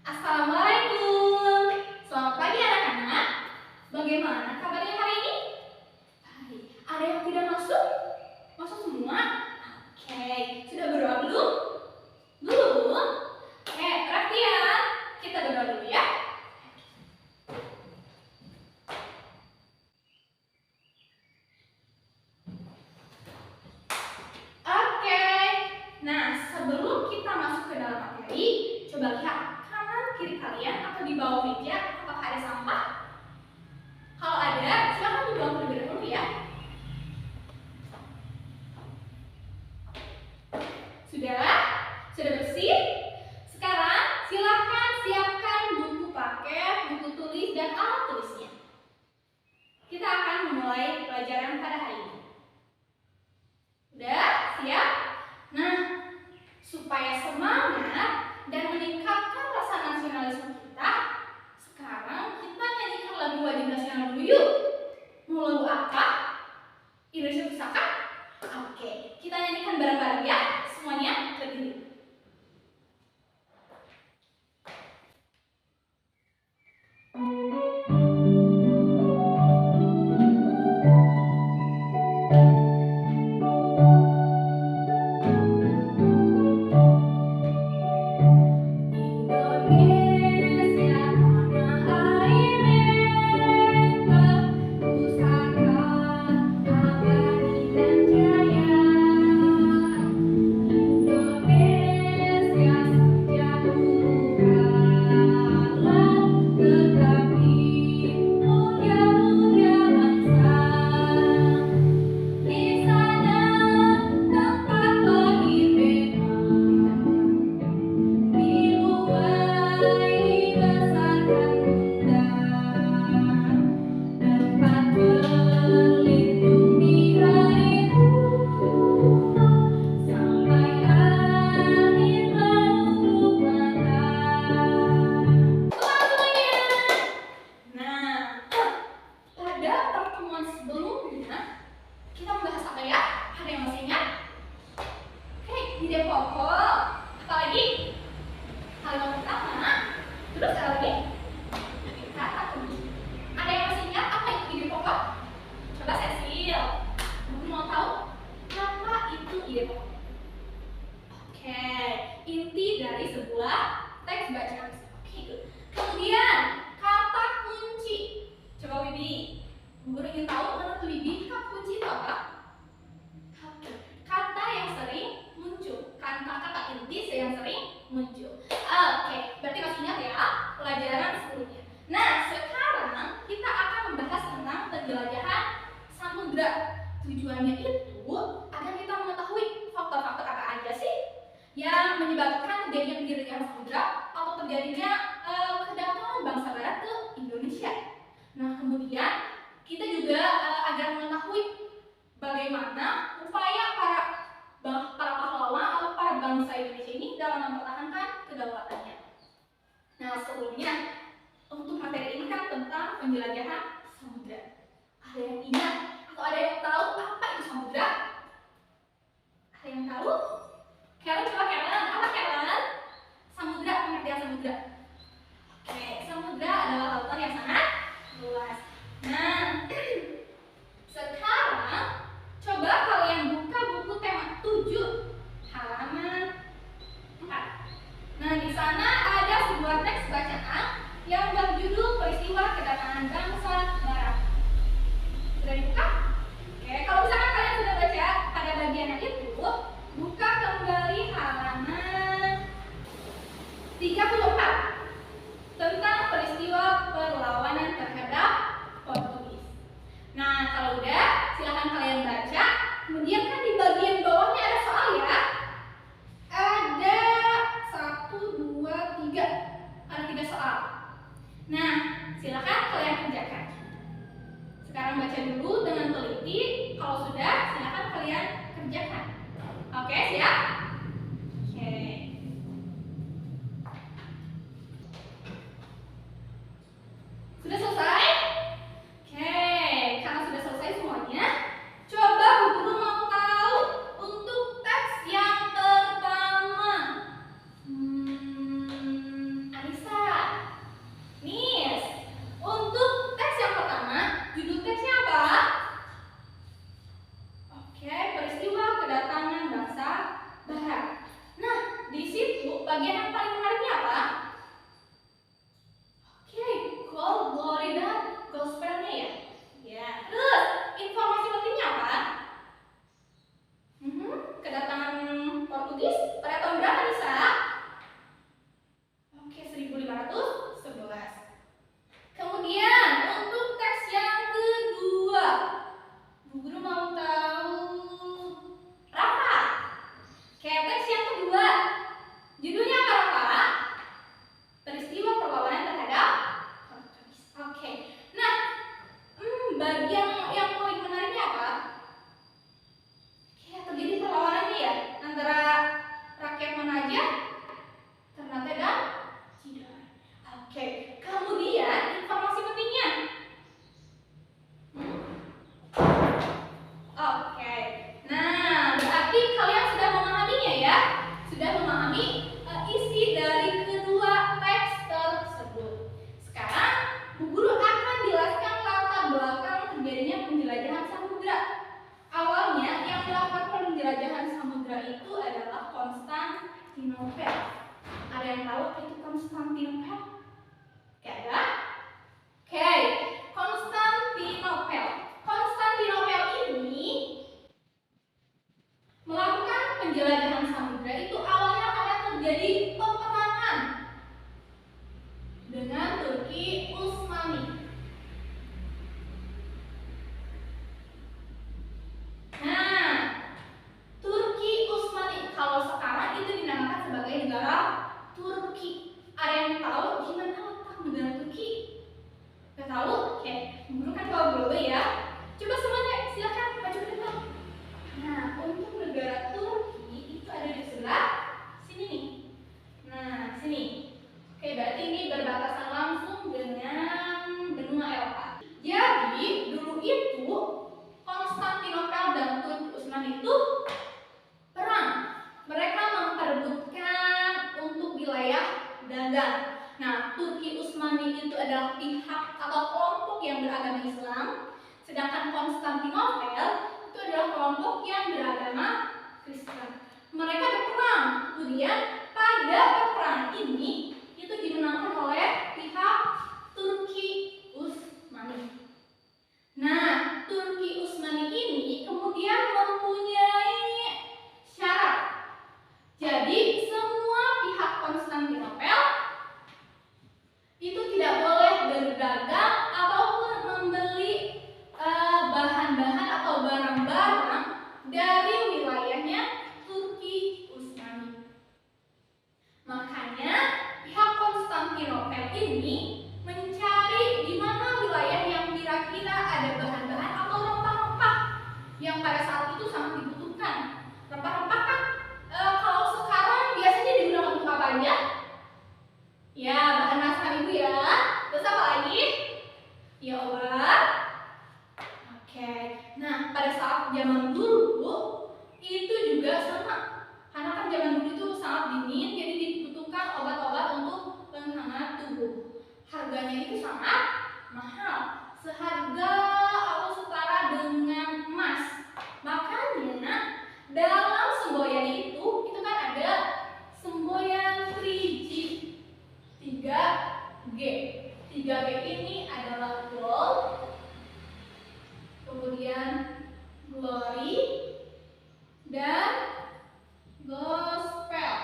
Assalamualaikum. Selamat pagi anak-anak. Bagaimana kabarnya hari ini? Baik. Ada yang tidak masuk? Masuk semua? Oke. Sudah berdoa belum? Belum? Perhatian. Kita berdoa dulu ya. Oke. Nah, sebelum kita masuk ke dalam materi, coba lihat kanan kiri kalian atau di bawah meja, apakah ada sampah? Kalau ada, silakan dibuang terlebih dahulu ya. Sudah? Sudah bersih? Sekarang silakan siapkan buku paket, buku tulis, dan alat tulisnya. Kita akan memulai pelajaran pada hari ini. Udah? Siap? Nah, supaya semangat dan meningkatkan rasa nasionalisme kita, sekarang kita nyanyikan lagu wajib nasional dulu yuk. Mau lagu apa? Indonesia Pusaka? Oke, kita nyanyikan bareng-bareng ya. Semuanya berdiri. Ide pokok, apalagi halaman pertama, terus ada lagi kata kunci. Ada yang masih ingat apa itu ide pokok? Coba Cecil, mau tahu apa itu ide pokok? Oke, inti dari sebuah teks bacaan. Oke, kemudian kata kunci. Coba Bibi, guru ingin tahu menurut Bibi kata kunci itu apa? Kata yang sering muncul, kata-kata inti yang sering muncul. Oke, berarti masih ingat ya pelajaran sebelumnya. Nah, sekarang kita akan membahas tentang penjelajahan samudra. Tujuannya itu agar kita mengetahui faktor-faktor apa aja sih yang menyebabkan terjadinya penjelajahan samudra atau terjadinya kedatangan bangsa barat ke Indonesia. Nah, kemudian kita juga agar mengetahui bagaimana upaya para pahlawan atau para bangsa Indonesia ini dalam mempertahankan kedaulatannya. Nah, sebelumnya untuk materi ini kan tentang penjelajahan samudra. Ada yang ingat atau ada yang tahu apa itu samudra? Ada yang tahu? Karen, coba Karen, apa Karen? Samudra, pengertian samudra. Oke, samudra adalah lautan yang sangat luas. Nah, sekarang coba kalian buka buku tema 7 halaman 4. Nah, di sana ada sebuah teks bacaan yang berjudul Peristiwa Kedatangan Bangsa Barat. Sudah dibuka? Oke, kalau misalkan kalian sudah baca pada bagian yang itu, buka kembali halaman 34 tentang peristiwa perlawanan terhadap Portugis. Nah, kalau udah, silahkan kalian baca. Kemudian kan di bagian bawahnya ada soal ya. Ada 1, 2, 3. Ada 3 soal. Nah, silahkan kalian kerjakan. Sekarang baca dulu dengan teliti. Kalau sudah, silahkan kalian kerjakan. Oke, siap? Oke. Sudah selesai? Oke, karena sudah selesai semuanya, coba Bu Guru mau tahu untuk teks yang pertama. Anissa, Ada yang tahu gimana letak negara Turki? Gak tahu? Oke, guru kan tahu dulu ya. Coba semuanya silakan maju ke depan. Nah, untuk negara Turki itu ada di sebelah sini nih. Nah, sini. Oke, berarti ini berbatasan langsung dengan benua Eropa. Jadi, dulu itu Konstantinopel dan Turki Utsmani itu perang. Mereka memperebutkan untuk wilayah dagang. Nah, Turki Utsmani itu adalah pihak atau kelompok yang beragama Islam, sedangkan Konstantinopel itu adalah kelompok yang beragama Kristen. Mereka berperang. Kemudian pada perang ini itu dimenangkan oleh pihak Turki Utsmani. Nah, Turki Utsmani ini kemudian mempunyai syarat. Jadi semua pihak Konstantinopel itu tidak boleh berdagang ataupun membeli bahan-bahan atau barang-barang dari wilayahnya Turki Utsmani. Makanya pihak Konstantinopel ini mencari di mana wilayah yang kira-kira ada bahan-bahan atau rempah-rempah yang pada saat itu sangat dibutuhkan. Rempah-rempah kan kalau sekarang biasanya digunakan untuk apa aja? Ya, bahan masakan ibu ya. Terus apa lagi? Ya, obat. Oke. Nah, pada saat zaman dulu itu juga sama. Karena kan zaman dulu itu sangat dingin, jadi dibutuhkan obat-obat untuk penghangat tubuh. Harganya itu sangat mahal, seharga atau setara dengan emas. Makanya dalam semboyan itu kan ada semboyan 3G. 3G. 3G ini adalah gold, kemudian glory, dan gospel.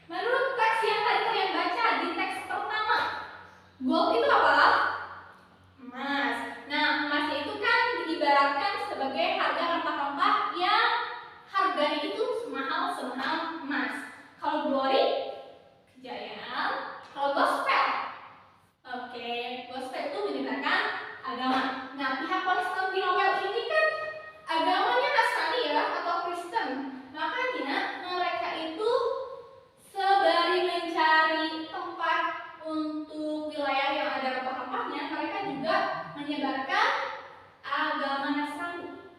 Menurut teks yang tadi kalian baca di teks pertama, gold itu apa? Emas. Nah, emas itu kan diibaratkan sebagai harga rempah-rempah yang harganya itu semahal emas. Kalau glory, kejayaan. Kalau gospel, oke, gospel itu menyebarkan agama. Nah, pihak Konstantinopel ini kan agamanya Nasrani ya atau Kristen. Makanya mereka itu sembari mencari tempat untuk wilayah yang ada rempah-rempahnya, mereka juga menyebarkan agama Nasrani.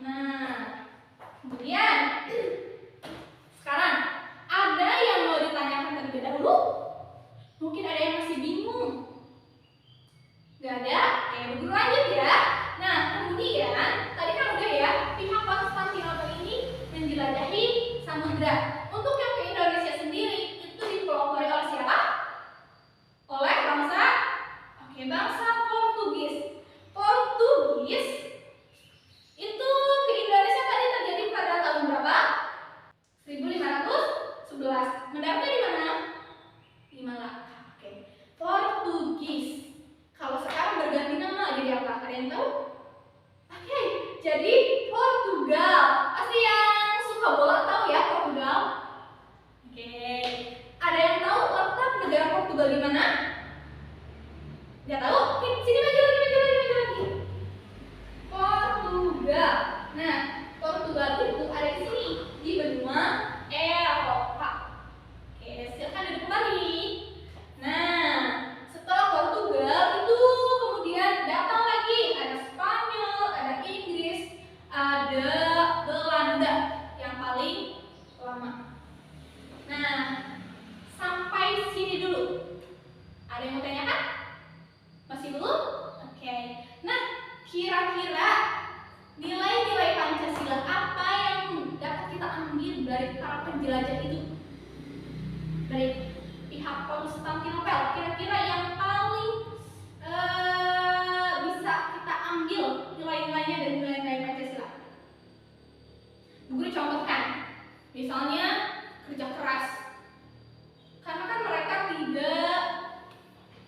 Nah, kemudian sekarang ada yang mau ditanyakan terlebih dahulu? Mungkin ada yang masih bingung. Gak ada? Oke, begitu lanjut ya. Nah, kemudian tadi kan udah ya, pihak Konstantinopel ini menjelajahi samudra. Untuk yang ke Indonesia sendiri itu dipelopori oleh siapa? Oleh bangsa Portugis. Portugis itu ke Indonesia tadi terjadi pada tahun berapa? 1511. Mendaratnya di mana? Di Malaka. Oke. Portugis. Kalau sekarang berganti nama jadi apa? Ada yang tahu? Oke, jadi Portugal. Pasti yang suka bola tahu ya Portugal. Oke. Ada yang tahu letak negara Portugal di mana? Nggak tahu? Oke, sini maju lagi. Portugal. Nah, Portugal itu ada di sini di benua Eropa. Oke, silakan duduk kembali. Nah, setelah Portugal itu kemudian datang lagi ada Spanyol, ada Inggris, ada Belanda yang paling lama. Nah, sampai sini dulu. Ada yang mau tanyakan? Masih belum? Oke. Nah, kira-kira nilai-nilai Pancasila apa yang dapat kita ambil dari para penjelajah itu? Dari pihak Konstantinopel, kira-kira yang paling bisa kita ambil nilai-nilainya dari nilai-nilai Pancasila? Bu Guru contohkan, misalnya kerja keras. Karena kan mereka tidak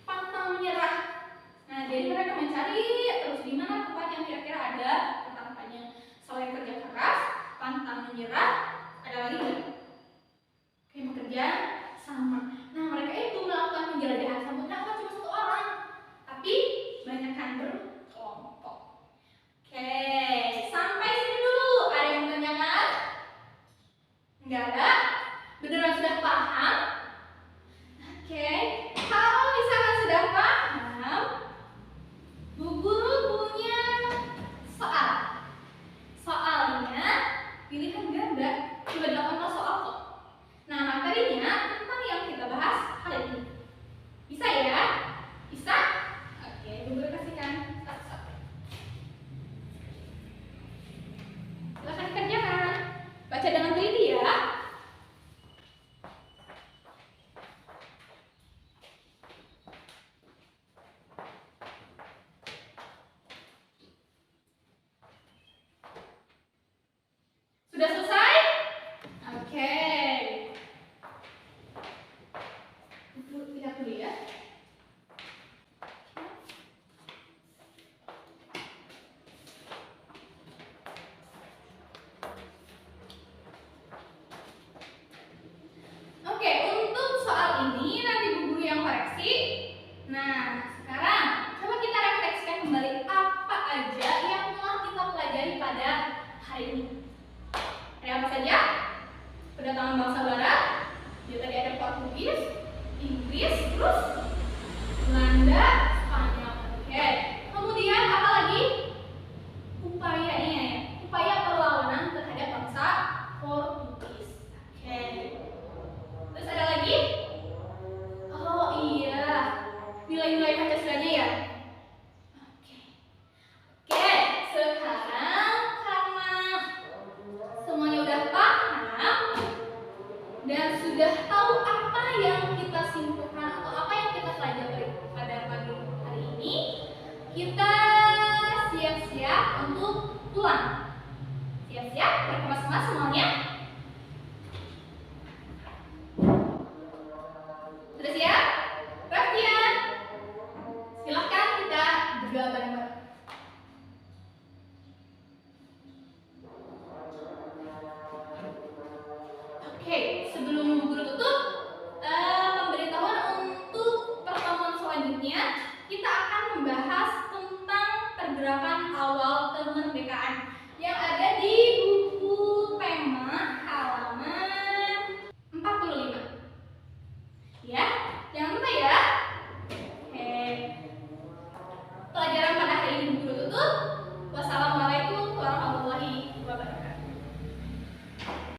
pantang menyerah. Nah, jadi mereka mencari terus di mana tempat yang kira-kira ada tempat-tempatnya. Selain kerja keras, pantang menyerah, ada lagi nggak? Kayak bekerja sama. Nah, mereka penjelajahan Samudra bukan cuma satu orang, tapi banyak kan berkelompok. Oke, sampai sini dulu. Ada yang bertanyakan? Enggak ada? Beneran sudah paham? Oke, kalau misalkan sudah paham, Bu Guru punya soal. Soalnya pilihan ganda, cuma 18 soal kok. Nah, materinya tentang yang kita bahas hari ini. Bisa ya? Bisa? Oke, Bu Guru kasihkan satu-satu. Silahkan dikerjakan. Baca dengan teliti ya. Sudah selesai? Oke. Lihat dulu ya. Oke, untuk soal ini nanti Bu Guru yang koreksi. Nah, sekarang coba kita refleksikan kembali apa aja yang telah kita pelajari pada hari ini. Ada apa saja? Kedatangan bangsa barat, ya tadi ada Portugis, Inggris, terus Belanda, Spanyol. Oke. Kemudian apa lagi? Upayanya ya. Upaya perlawanan terhadap bangsa Portugis. Oke. Terus ada lagi? Oh iya, nilai-nilai Pancasilanya ya. Oke. Oke, sekarang karena semuanya udah paham dan sudah tahu apa yang kita simpulkan atau apa yang kita pelajari pada pagi hari ini, kita siap-siap untuk pulang. Siap-siap berkemas-kemas semuanya?